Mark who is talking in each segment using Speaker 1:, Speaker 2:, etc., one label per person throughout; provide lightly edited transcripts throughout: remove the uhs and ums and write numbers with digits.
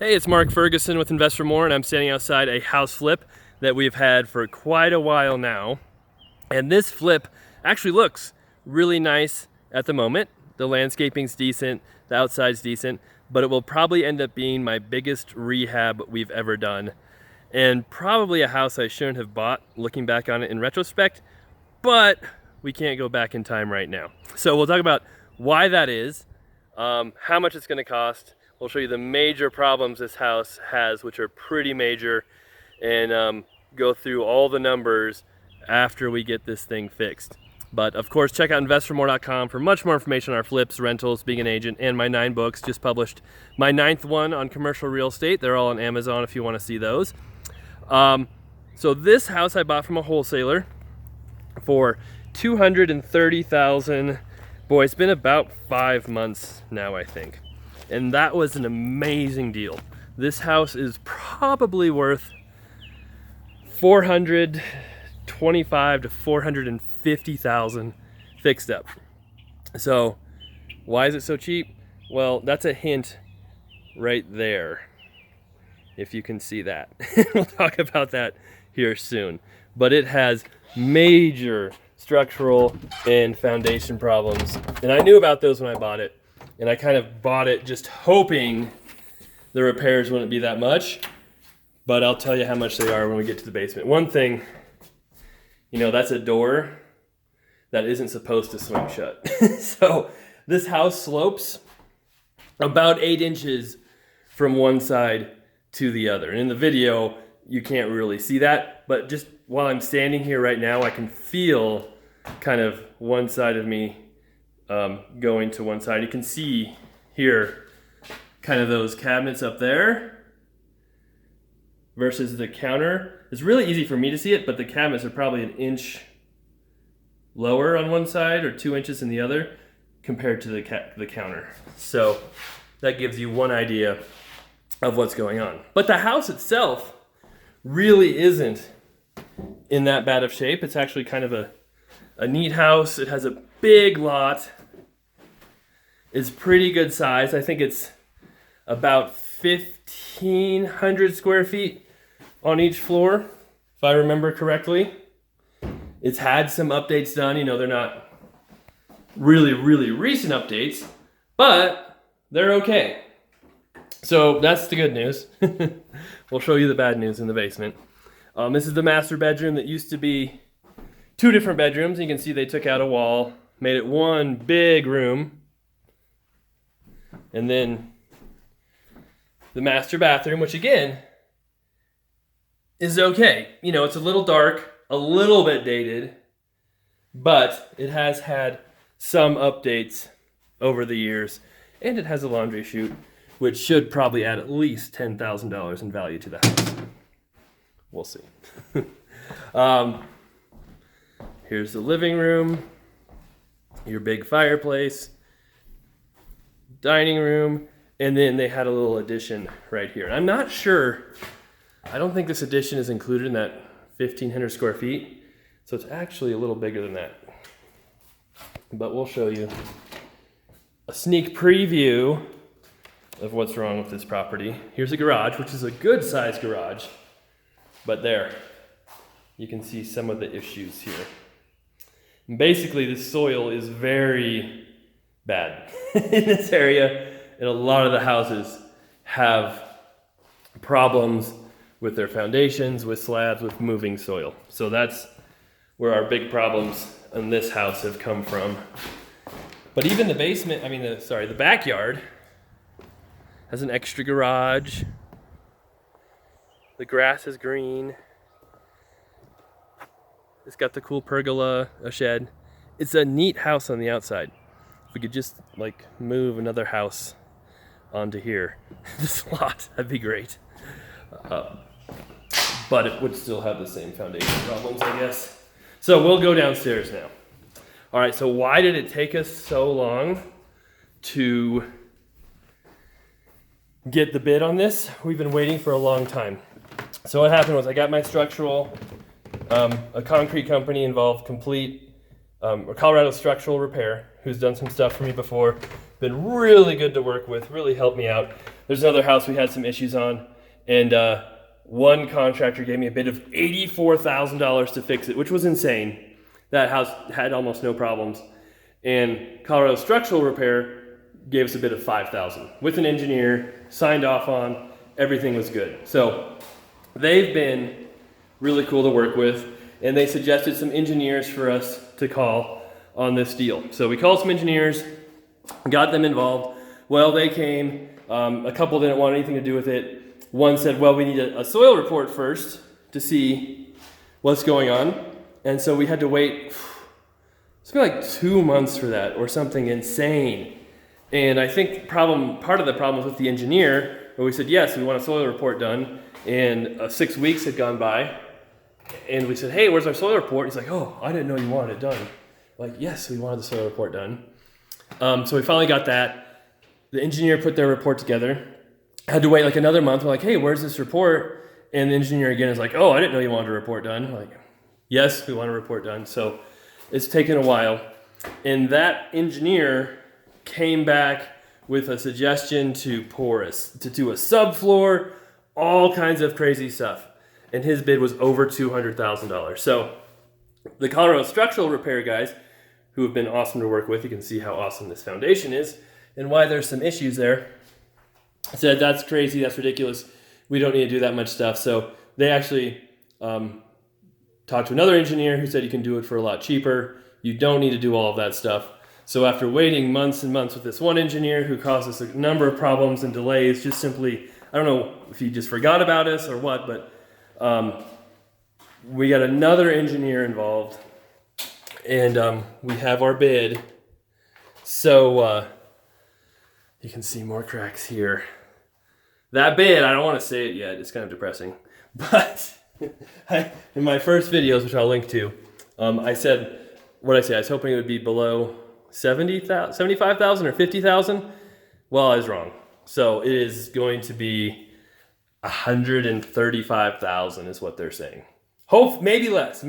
Speaker 1: Hey, it's Mark Ferguson with Invest for More, and I'm standing outside a house flip that we've had for quite a while now. And this flip actually looks really nice at the moment. The landscaping's decent, the outside's decent, but it will probably end up being my biggest rehab we've ever done. And probably a house I shouldn't have bought, looking back on it in retrospect, but we can't go back in time right now. So we'll talk about why that is, how much it's gonna cost. We'll show you the major problems this house has, which are pretty major, and go through all the numbers after we get this thing fixed. But of course, check out investformore.com for much more information on our flips, rentals, being an agent, and my 9 books. Just published my 9th one on commercial real estate. They're all on Amazon if you want to see those. So this house I bought from a wholesaler for $230,000. Boy, it's been about 5 months now, I think. And that was an amazing deal. This house is probably worth $425,000 to $450,000 fixed up. So why is it so cheap? Well, that's a hint right there, if you can see that. We'll talk about that here soon. But it has major structural and foundation problems. And I knew about those when I bought it. And I kind of bought it just hoping the repairs wouldn't be that much. But I'll tell you how much they are when we get to the basement. One thing, you know, that's a door that isn't supposed to swing shut. So this house slopes about 8 inches from one side to the other. And in the video, you can't really see that. But just while I'm standing here right now, I can feel kind of one side of me going to one side. You can see here kind of those cabinets up there versus the counter. It's really easy for me to see it, but the cabinets are probably an inch lower on one side or 2 inches in the other compared to the counter. So that gives you one idea of what's going on. But the house itself really isn't in that bad of shape. It's actually kind of a neat house. It has a big lot. It's pretty good size. I think it's about 1,500 square feet on each floor, if I remember correctly. It's had some updates done. You know, they're not really recent updates, but they're okay. So that's the good news. We'll show you the bad news in the basement. This is the master bedroom that used to be 2 different bedrooms. You can see they took out a wall, made it one big room, and then the master bathroom, which again is okay. You know, it's a little dark, a little bit dated, but it has had some updates over the years, and it has a laundry chute, which should probably add at least $10,000 in value to the house. We'll see. Here's the living room, your big fireplace, dining room, and then they had a little addition right here. I'm not sure, I don't think this addition is included in that 1,500 square feet, so it's actually a little bigger than that. But we'll show you a sneak preview of what's wrong with this property. Here's a garage, which is a good sized garage, but there, you can see some of the issues here. And basically, the soil is very bad in this area, and a lot of the houses have problems with their foundations, with slabs, with moving soil. So that's where our big problems in this house have come from. But even the basement, the backyard has an extra garage. The grass is green. It's got the cool pergola, a shed. It's a neat house on the outside. If we could just like move another house onto here, this lot, that'd be great. But it would still have the same foundation problems, I guess. So we'll go downstairs now. All right, so why did it take us so long to get the bid on this? We've been waiting for a long time. So what happened was I got my structural, a concrete company involved, Colorado Structural Repair, who's done some stuff for me before, been really good to work with, really helped me out. there's another house we had some issues on, and one contractor gave me a bid of $84,000 to fix it, which was insane. That house had almost no problems. And Colorado Structural Repair gave us a bid of $5,000 with an engineer, signed off on, everything was good. So they've been really cool to work with, and they suggested some engineers for us to call on this deal. So we called some engineers, got them involved. Well, they came, a couple didn't want anything to do with it. One said, well, we need a soil report first to see what's going on. And so we had to wait, it's been like 2 months for that or something insane. And I think part of the problem was with the engineer, where we said, yes, we want a soil report done. And 6 weeks had gone by. And we said, hey, where's our soil report? He's like, oh, I didn't know you wanted it done. Like, yes, we wanted the soil report done. So we finally got that. The engineer put their report together. Had to wait like another month. We're like, hey, where's this report? And the engineer again is like, oh, I didn't know you wanted a report done. We're like, yes, we want a report done. So it's taken a while. And that engineer came back with a suggestion to do a subfloor, all kinds of crazy stuff. And his bid was over $200,000. So the Colorado Structural Repair guys, who have been awesome to work with, you can see how awesome this foundation is and why there's some issues there, said that's crazy, that's ridiculous, we don't need to do that much stuff. So they actually talked to another engineer who said you can do it for a lot cheaper, you don't need to do all of that stuff. So after waiting months and months with this one engineer who caused us a number of problems and delays, just simply, I don't know if he just forgot about us or what, but we got another engineer involved, and we have our bid. So you can see more cracks here. That bid, I don't want to say it yet, it's kind of depressing, but in my first videos, which I'll link to, I said, what did I say? I was hoping it would be below 75,000 or 50,000. Well, I was wrong. So it is going to be 135,000 is what they're saying. Maybe less.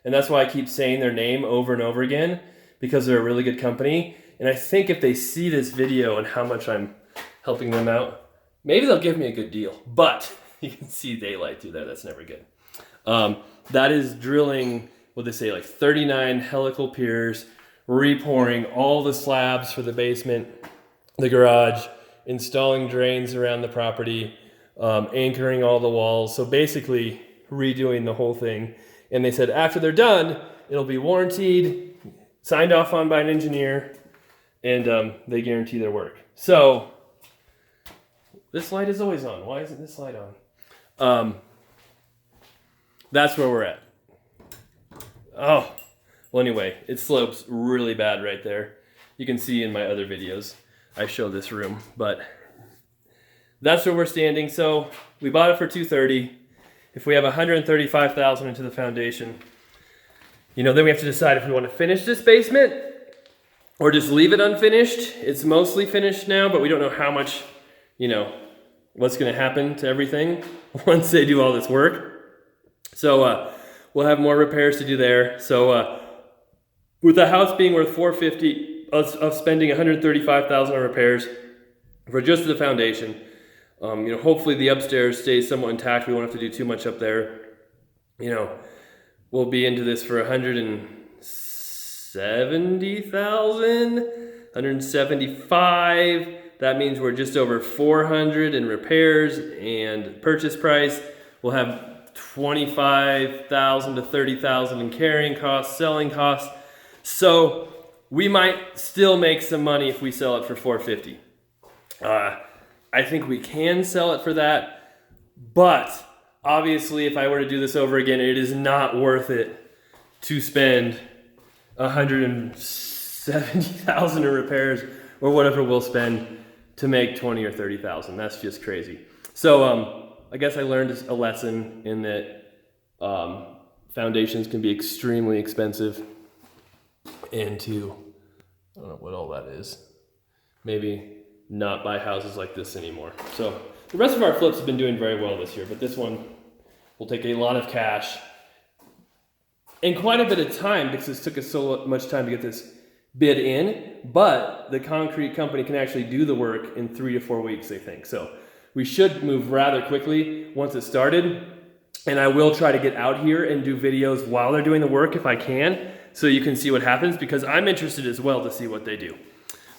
Speaker 1: And that's why I keep saying their name over and over again, because they're a really good company. And I think if they see this video and how much I'm helping them out, maybe they'll give me a good deal. But you can see daylight through there. That's never good. That is drilling, what they say, like 39 helical piers, repouring all the slabs for the basement, the garage, installing drains around the property, anchoring all the walls. So basically redoing the whole thing. And they said after they're done, it'll be warranted, signed off on by an engineer, and they guarantee their work. So this light is always on. Why isn't this light on? That's where we're at. Oh, well anyway, it slopes really bad right there. You can see in my other videos, I show this room, but that's where we're standing. So we bought it for $230,000. If we have $135,000 into the foundation, then we have to decide if we want to finish this basement or just leave it unfinished. It's mostly finished now, but we don't know how much, what's going to happen to everything once they do all this work. So we'll have more repairs to do there. So with the house being worth $450,000, of spending $135,000 on repairs for just the foundation, hopefully the upstairs stays somewhat intact. We won't have to do too much up there. We'll be into this for $170,000, $175,000. That means we're just over $400,000 in repairs and purchase price. We'll have $25,000 to $30,000 in carrying costs, selling costs. So we might still make some money if we sell it for $450,000. I think we can sell it for that, but obviously if I were to do this over again, it is not worth it to spend $170,000 in repairs or whatever we'll spend to make $20,000 or $30,000. That's just crazy. So I guess I learned a lesson in that foundations can be extremely expensive, and to, I don't know what all that is, maybe not buy houses like this anymore. So the rest of our flips have been doing very well this year, but this one will take a lot of cash and quite a bit of time, because it took us so much time to get this bid in, but the concrete company can actually do the work in 3 to 4 weeks, they think. So we should move rather quickly once it's started. And I will try to get out here and do videos while they're doing the work if I can, so you can see what happens, because I'm interested as well to see what they do.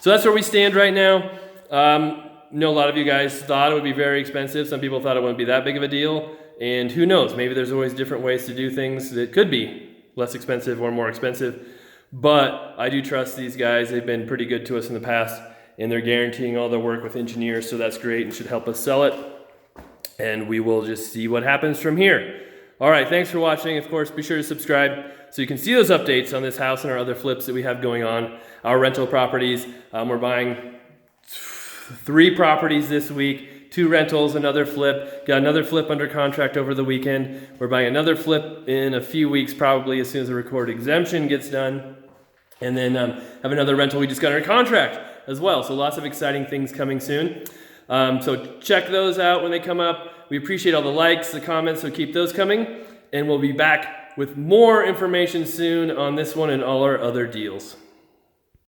Speaker 1: So that's where we stand right now. I know a lot of you guys thought it would be very expensive. Some people thought it wouldn't be that big of a deal. And who knows, maybe there's always different ways to do things that could be less expensive or more expensive. But I do trust these guys. They've been pretty good to us in the past, and they're guaranteeing all their work with engineers, so that's great and should help us sell it. And we will just see what happens from here. All right, thanks for watching. Of course, be sure to subscribe so you can see those updates on this house and our other flips that we have going on, our rental properties. We're buying 3 properties this week, 2 rentals, another flip. Got another flip under contract over the weekend. We're buying another flip in a few weeks, probably as soon as the record exemption gets done. And then have another rental we just got under contract as well. So lots of exciting things coming soon. So check those out when they come up. We appreciate all the likes, the comments, so keep those coming. And we'll be back with more information soon on this one and all our other deals.